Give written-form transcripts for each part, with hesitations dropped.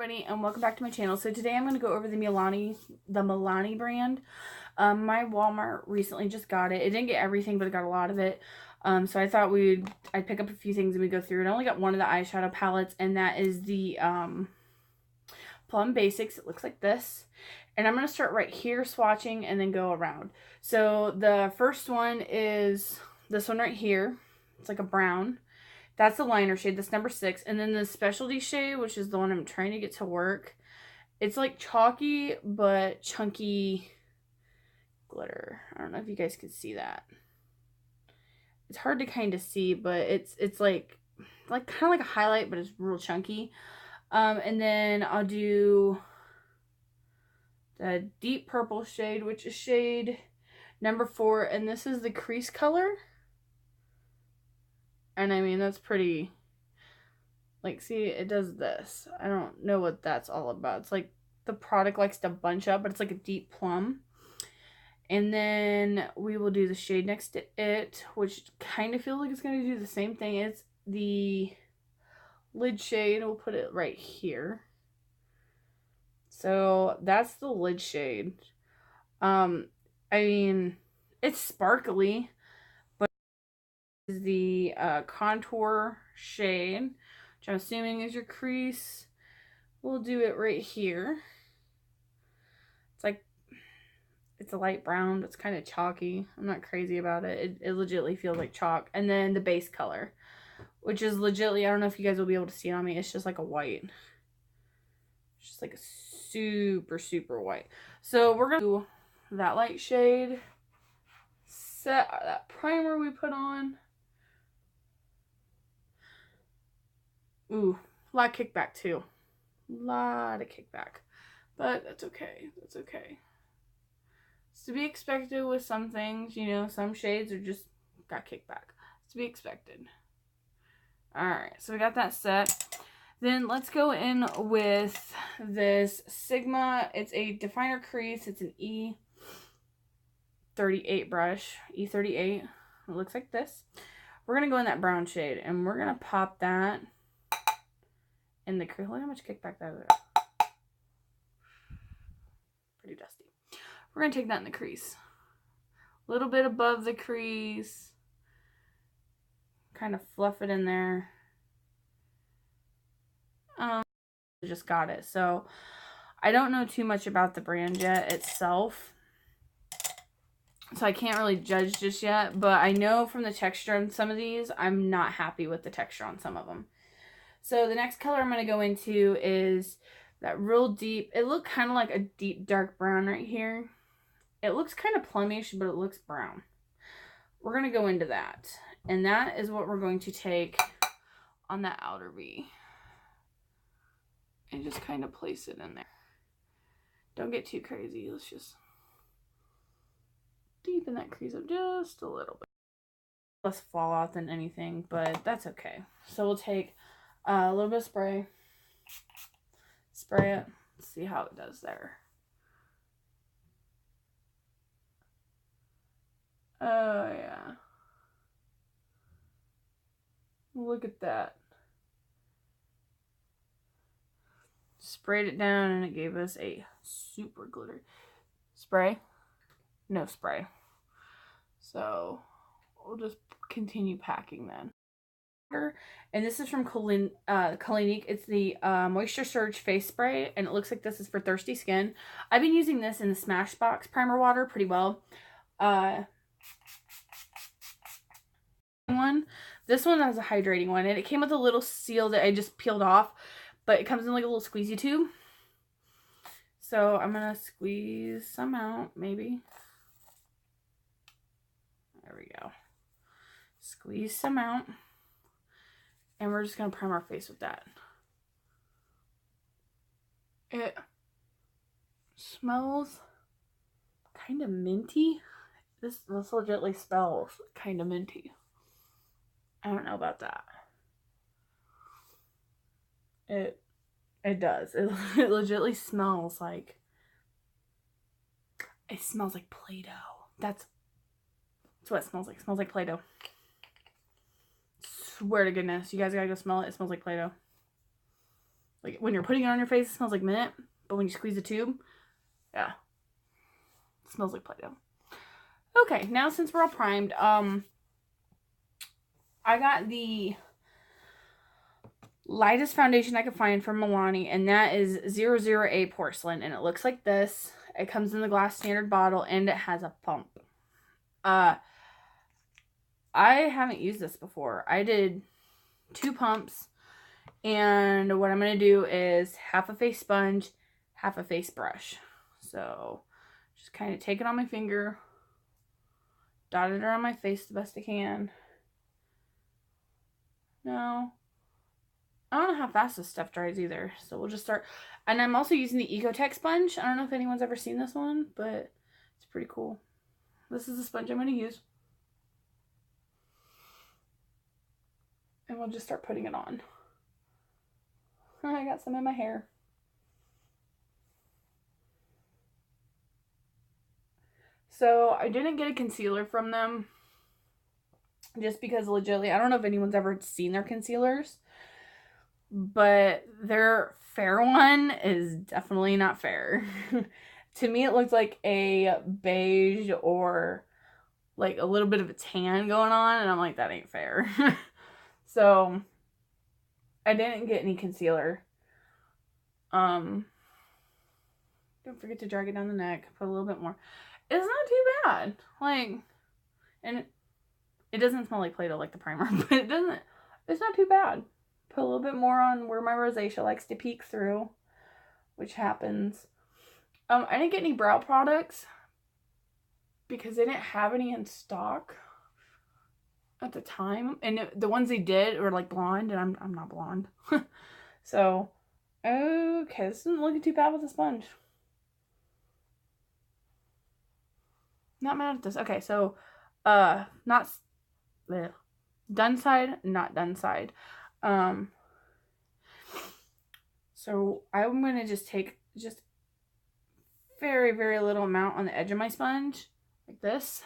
everybody, and welcome back to my channel. So today I'm going to go over the Milani brand. My Walmart recently just got it. It didn't get everything, but it got a lot of it. So I thought I'd pick up a few things and we'd go through it. I only got one of the eyeshadow palettes, and that is the Plum Basics. It looks like this. And I'm going to start right here swatching and then go around. So the first one is this one right here. It's like a brown. That's the liner shade. That's number 6. And then the specialty shade, which is the one I'm trying to get to work. It's like chalky, but chunky glitter. I don't know if you guys can see that. It's hard to kind of see, but it's like kind of like a highlight, but it's real chunky. And then I'll do the deep purple shade, which is shade number 4. And this is the crease color. And I mean, that's pretty, like, see, it does this. I don't know what that's all about. It's like the product likes to bunch up, but it's like a deep plum. And then we will do the shade next to it, which kind of feels like it's going to do the same thing. It's the lid shade. We'll put it right here. So that's the lid shade. I mean, it's sparkly, but is the contour shade, which I'm assuming is your crease. We'll do it right here. It's like, it's a light brown. It's kind of chalky. I'm not crazy about it. It legitimately feels like chalk. And then the base color, which is legitimately, I don't know if you guys will be able to see it on me. It's just like a white. It's just like a super, super white. So we're going to do that light shade. Set that primer we put on. Ooh, a lot of kickback too. A lot of kickback. But that's okay. That's okay. It's to be expected with some things, you know, some shades are just got kickback. It's to be expected. Alright, so we got that set. Then let's go in with this Sigma. It's a definer crease. It's an E38 brush. E38. It looks like this. We're going to go in that brown shade, and we're going to pop that in the crease. Look how much kickback that is. Pretty dusty. We're going to take that in the crease. A little bit above the crease. Kind of fluff it in there. I just got it. So I don't know too much about the brand yet itself. So I can't really judge just yet. But I know from the texture on some of these, I'm not happy with the texture on some of them. So the next color I'm going to go into is that real deep. It looked kind of like a deep dark brown right here. It looks kind of plumish, but it looks brown. We're going to go into that. And that is what we're going to take on that outer V. And just kind of place it in there. Don't get too crazy. Let's just deepen that crease up just a little bit. Less fallout than anything, but that's okay. So we'll take a little bit of spray. Spray it. See how it does there. Oh, yeah. Look at that. Sprayed it down and it gave us a super glitter. Spray? No spray. So we'll just continue packing then. And this is from Clinique. It's the Moisture Surge Face Spray, and it looks like this is for thirsty skin. I've been using this in the Smashbox primer water pretty well. This one has a hydrating one, and it came with a little seal that I just peeled off, but it comes in like a little squeezy tube. So I'm gonna squeeze some out, maybe. There we go. Squeeze some out. And we're just going to prime our face with that. It smells kind of minty. This legitimately smells kind of minty. I don't know about that. It does. It legitimately smells like... It smells like Play-Doh. That's what it smells like. It smells like Play-Doh. Swear to goodness, you guys gotta go smell it. It smells like Play-Doh. Like when you're putting it on your face, it smells like mint. But when you squeeze the tube, yeah, it smells like Play-Doh. Okay, now since we're all primed, I got the lightest foundation I could find from Milani, and that is 008 Porcelain, and it looks like this. It comes in the glass standard bottle, and it has a pump. I haven't used this before. I did 2 pumps, and what I'm going to do is half a face sponge, half a face brush. So, just kind of take it on my finger, dot it around my face the best I can. No. I don't know how fast this stuff dries either, so we'll just start. And I'm also using the Ecotech sponge. I don't know if anyone's ever seen this one, but it's pretty cool. This is the sponge I'm going to use. And we'll just start putting it on. I got some in my hair. So I didn't get a concealer from them just because legitimately, I don't know if anyone's ever seen their concealers, but their fair one is definitely not fair. To me, it looks like a beige or like a little bit of a tan going on, and I'm like, that ain't fair. So I didn't get any concealer. Don't forget to drag it down the neck. Put a little bit more. It's not too bad. Like, and it doesn't smell like Play-Doh like the primer, but it's not too bad. Put a little bit more on where my rosacea likes to peek through, which happens. I didn't get any brow products because they didn't have any in stock at the time. And the ones they did were like blonde, and I'm not blonde. So, okay, this isn't looking too bad with the sponge. Not mad at this. Okay, so, not done side, not done side. So I'm going to just take just very, very little amount on the edge of my sponge, like this,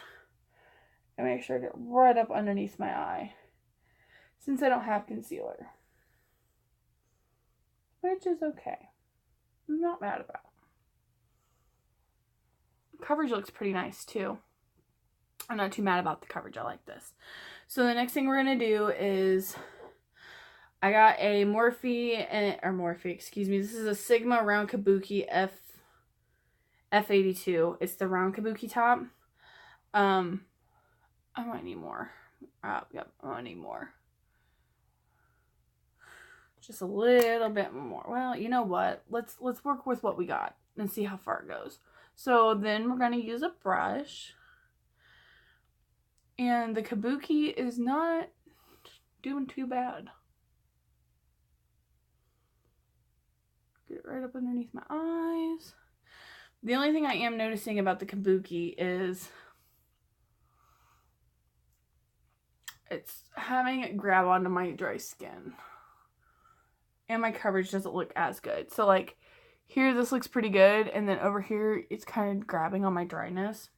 and make sure I get right up underneath my eye, since I don't have concealer, which is okay. I'm not mad about it. Coverage looks pretty nice too. I'm not too mad about the coverage. I like this. So the next thing we're going to do is, I got a Morphe, excuse me. This is a Sigma round kabuki F82. It's the round kabuki top. I might need more. Yep, I might need more. Just a little bit more. Well, you know what? Let's work with what we got and see how far it goes. So then we're going to use a brush. And the kabuki is not doing too bad. Get it right up underneath my eyes. The only thing I am noticing about the kabuki is it's having it grab onto my dry skin. And my coverage doesn't look as good. So like here, this looks pretty good. And then over here, it's kind of grabbing on my dryness.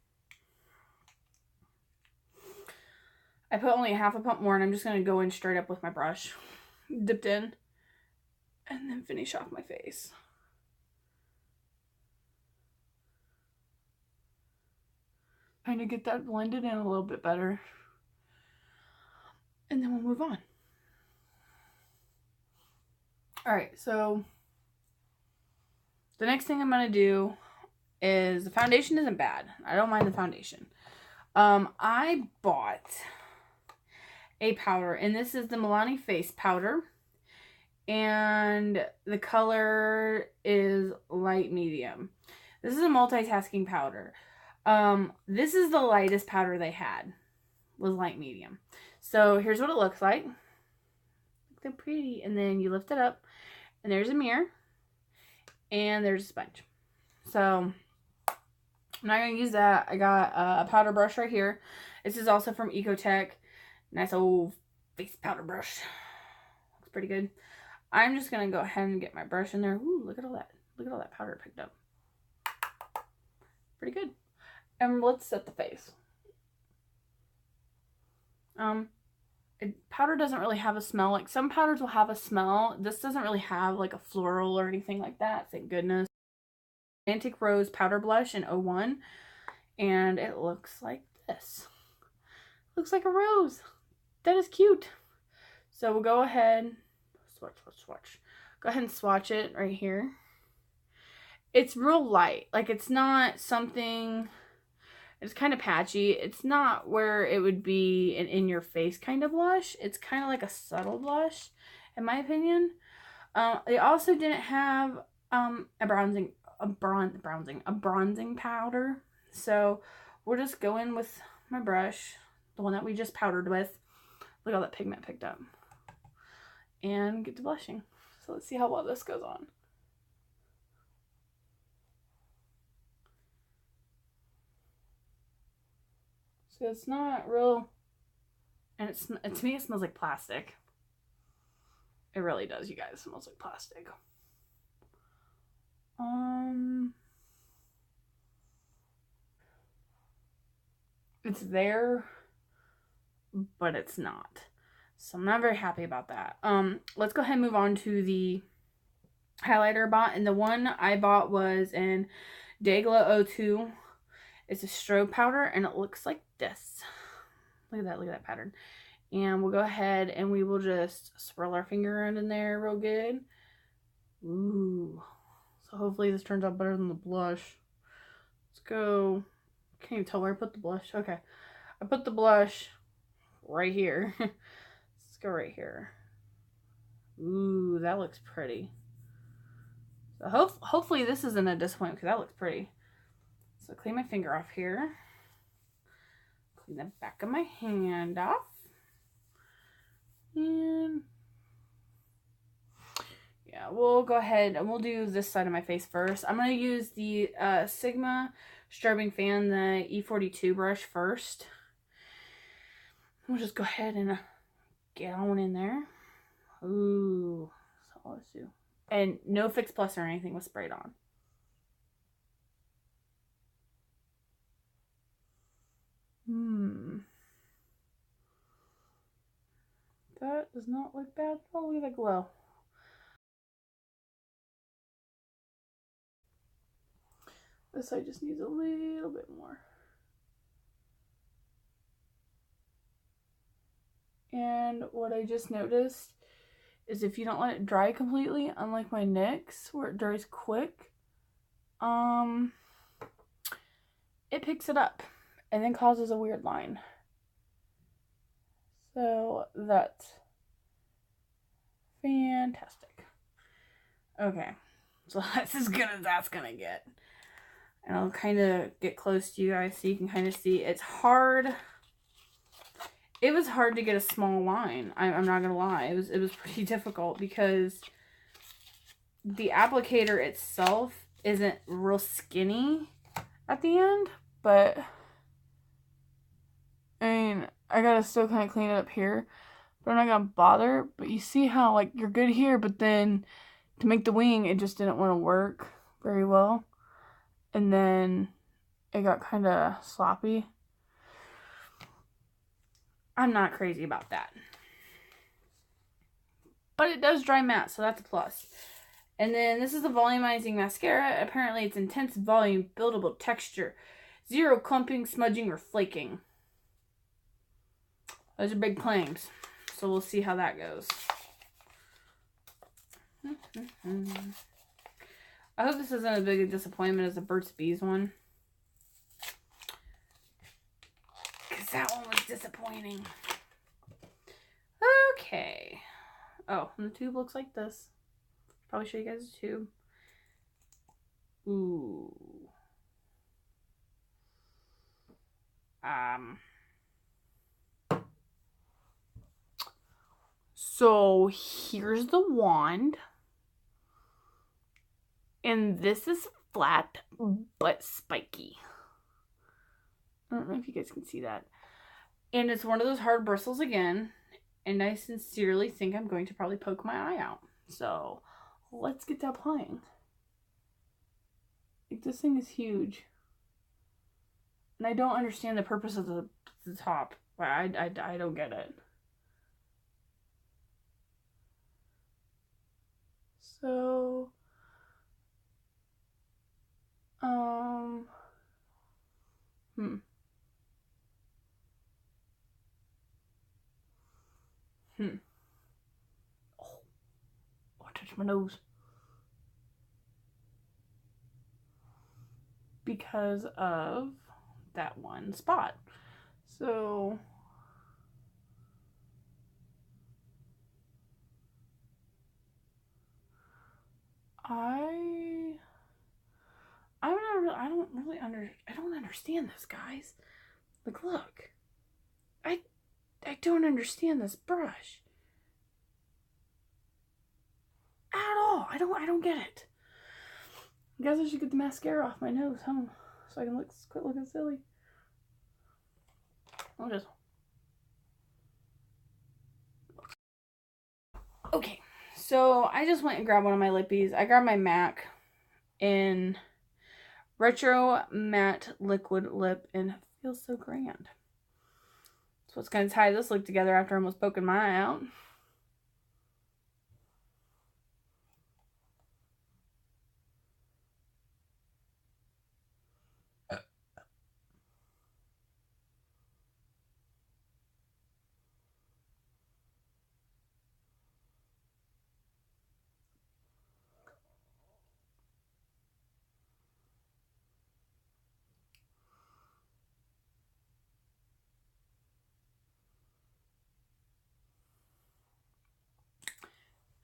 I put only half a pump more, and I'm just going to go in straight up with my brush. Dipped in. And then finish off my face. Kind of get that blended in a little bit better. And then we'll move on. Alright, so the next thing I'm going to do is, the foundation isn't bad. I don't mind the foundation. I bought a powder, and this is the Milani face powder. And the color is light medium. This is a multitasking powder. This is the lightest powder they had, was light medium. So here's what it looks like. They're pretty. And then you lift it up, and there's a mirror, and there's a sponge. So I'm not going to use that. I got a powder brush right here. This is also from Ecotech. Nice old face powder brush. Looks pretty good. I'm just going to go ahead and get my brush in there. Ooh, look at all that. Look at all that powder I picked up. Pretty good. And let's set the face. powder doesn't really have a smell. Like some powders will have a smell. This doesn't really have like a floral or anything like that, thank goodness. Romantic Rose powder blush in 01, and it looks like this. Looks like a rose. That is cute. So we'll go ahead, swatch. Go ahead and swatch it right here. It's real light. Like it's not something, it's kind of patchy. It's not where it would be an in-your-face kind of blush. It's kind of like a subtle blush, in my opinion. They also didn't have a bronzing powder. So we'll just go in with my brush, the one that we just powdered with. Look at all that pigment picked up. And get to blushing. So let's see how well this goes on. So it's not real, and to me it smells like plastic. It really does, you guys. It smells like plastic. It's there, but it's not. So I'm not very happy about that. Let's go ahead and move on to the highlighter I bought. And the one I bought was in Dayglow 02. It's a strobe powder, and it looks like this. Look at that pattern. And we'll go ahead and we will just swirl our finger around in there real good. Ooh. So hopefully this turns out better than the blush. Let's go. Can't even tell where I put the blush. Okay. I put the blush right here. Let's go right here. Ooh, that looks pretty. So hopefully this isn't a disappointment because that looks pretty. So clean my finger off here. Clean the back of my hand off. And yeah, we'll go ahead and we'll do this side of my face first. I'm going to use the Sigma Strobing Fan, the E42 brush first. We'll just go ahead and get on in there. Ooh, that's all let's do. And no Fix Plus or anything was sprayed on. That does not look bad. Oh, look at that glow. This side just needs a little bit more. And what I just noticed is if you don't let it dry completely, unlike my NYX where it dries quick, it picks it up and then causes a weird line. So that's fantastic. Okay, so that's as good as that's gonna get. And I'll kind of get close to you guys so you can kind of see. It's hard. It was hard to get a small line. I'm not gonna lie. It was pretty difficult because the applicator itself isn't real skinny at the end, but I mean, I gotta still kind of clean it up here, but I'm not gonna bother. But you see how like you're good here, but then to make the wing, it just didn't want to work very well, and then it got kind of sloppy. I'm not crazy about that. But it does dry matte, so that's a plus. And then this is a volumizing mascara. Apparently it's intense volume, buildable texture, zero clumping, smudging, or flaking. Those are big claims. So we'll see how that goes. I hope this isn't as big a disappointment as the Burt's Bees one. That one was disappointing. Okay. Oh, and the tube looks like this. Probably show you guys the tube. Ooh. So here's the wand. And this is flat but spiky. I don't know if you guys can see that. And it's one of those hard bristles again. And I sincerely think I'm going to probably poke my eye out. So let's get to applying. Like, this thing is huge. And I don't understand the purpose of the top. I don't get it. So, hmm. Oh, I touched my nose. Because of that one spot. So, I don't understand this, guys. Like, look. I don't understand this brush. At all. I don't get it. I guess I should get the mascara off my nose, huh? So I can quit looking silly. I'll just... Okay. So I just went and grabbed one of my lippies. I grabbed my MAC in Retro Matte Liquid Lip, and it feels so grand. So it's going to tie this look together after almost poking my eye out.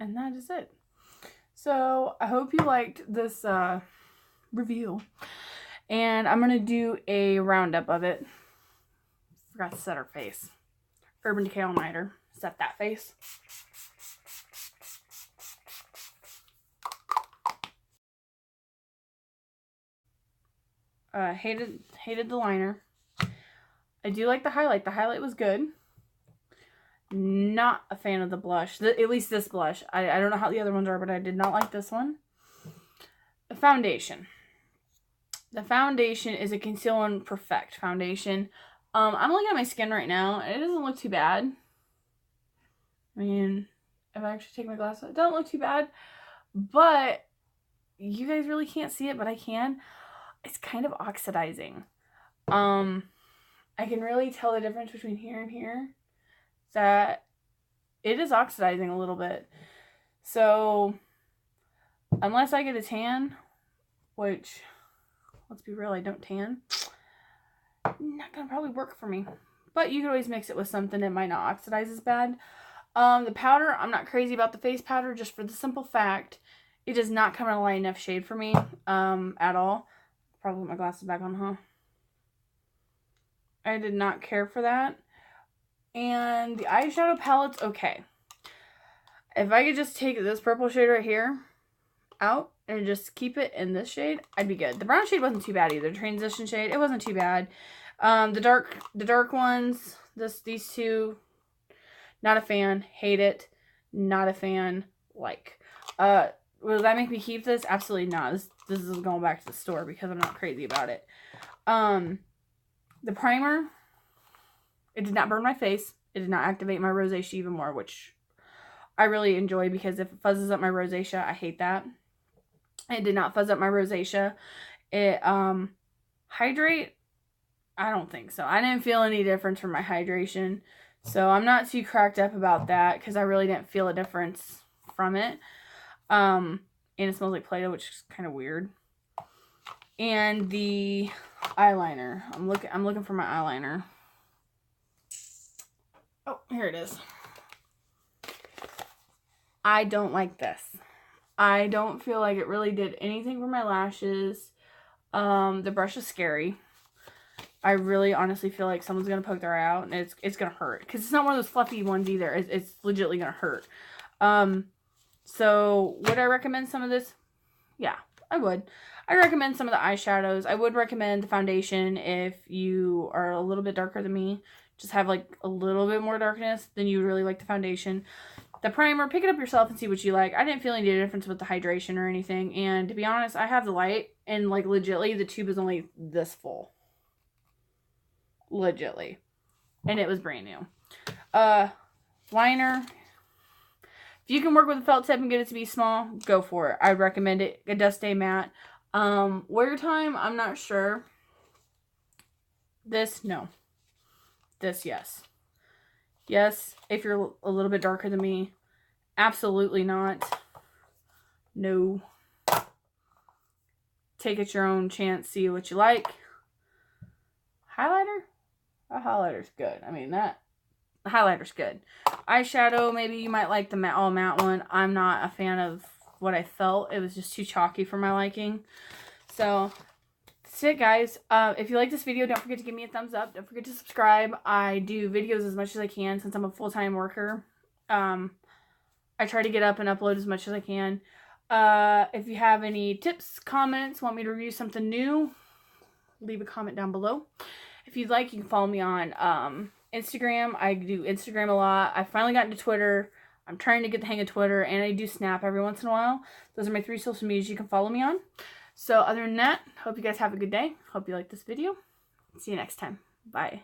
And that is it. So I hope you liked this review. And I'm going to do a roundup of it. Forgot to set her face. Urban Decay All-Nighter. Set that face. Hated the liner. I do like the highlight. The highlight was good. Not a fan of the blush. At least this blush. I don't know how the other ones are, but I did not like this one. The foundation. The foundation is a Conceal and Perfect foundation. I'm looking at my skin right now, and it doesn't look too bad. I mean, if I actually take my glasses off, it doesn't look too bad. But you guys really can't see it, but I can. It's kind of oxidizing. I can really tell the difference between here and here. That it is oxidizing a little bit. So, unless I get a tan, which, let's be real, I don't tan, not gonna probably work for me. But you can always mix it with something that might not oxidize as bad. The powder, I'm not crazy about the face powder, just for the simple fact it does not come in a light enough shade for me at all. Probably put my glasses back on, huh? I did not care for that. And the eyeshadow palette's okay. If I could just take this purple shade right here out and just keep it in this shade, I'd be good. The brown shade wasn't too bad either. The transition shade, it wasn't too bad. The dark ones, these two, not a fan. Hate it. Not a fan. Like. Will that make me keep this? Absolutely not. This is going back to the store because I'm not crazy about it. The primer, it did not burn my face. It did not activate my rosacea even more, which I really enjoy because if it fuzzes up my rosacea, I hate that. It did not fuzz up my rosacea. It, hydrate, I don't think so. I didn't feel any difference from my hydration. So I'm not too cracked up about that because I really didn't feel a difference from it. And it smells like Play-Doh, which is kind of weird. And the eyeliner. I'm looking for my eyeliner. Oh, here it is. I don't like this. I don't feel like it really did anything for my lashes. The brush is scary. I really honestly feel like someone's going to poke their eye out and it's going to hurt. Because it's not one of those fluffy ones either. It's legitimately going to hurt. So would I recommend some of this? Yeah, I would. I recommend some of the eyeshadows. I would recommend the foundation if you are a little bit darker than me. Just have like a little bit more darkness, then you would really like the foundation. The primer, pick it up yourself and see what you like. I didn't feel any difference with the hydration or anything. And to be honest, I have the light and like legitly the tube is only this full. Legitly. And it was brand new. Liner. If you can work with a felt tip and get it to be small, go for it. I'd recommend it. It does stay matte. Wear time, I'm not sure. This, no. This, yes. Yes, if you're a little bit darker than me. Absolutely not. No. Take it your own chance. See what you like. Highlighter? A highlighter's good. I mean, that highlighter's good. Eyeshadow, maybe you might like the all matte one. I'm not a fan of what I felt. It was just too chalky for my liking. So, that's it, guys. If you like this video, don't forget to give me a thumbs up. Don't forget to subscribe. I do videos as much as I can since I'm a full-time worker. I try to get up and upload as much as I can. If you have any tips, comments, want me to review something new, leave a comment down below. If you'd like, you can follow me on Instagram. I do Instagram a lot. I finally got into Twitter. I'm trying to get the hang of Twitter, and I do Snap every once in a while. Those are my 3 social medias you can follow me on. So other than that, hope you guys have a good day. Hope you like this video. See you next time. Bye.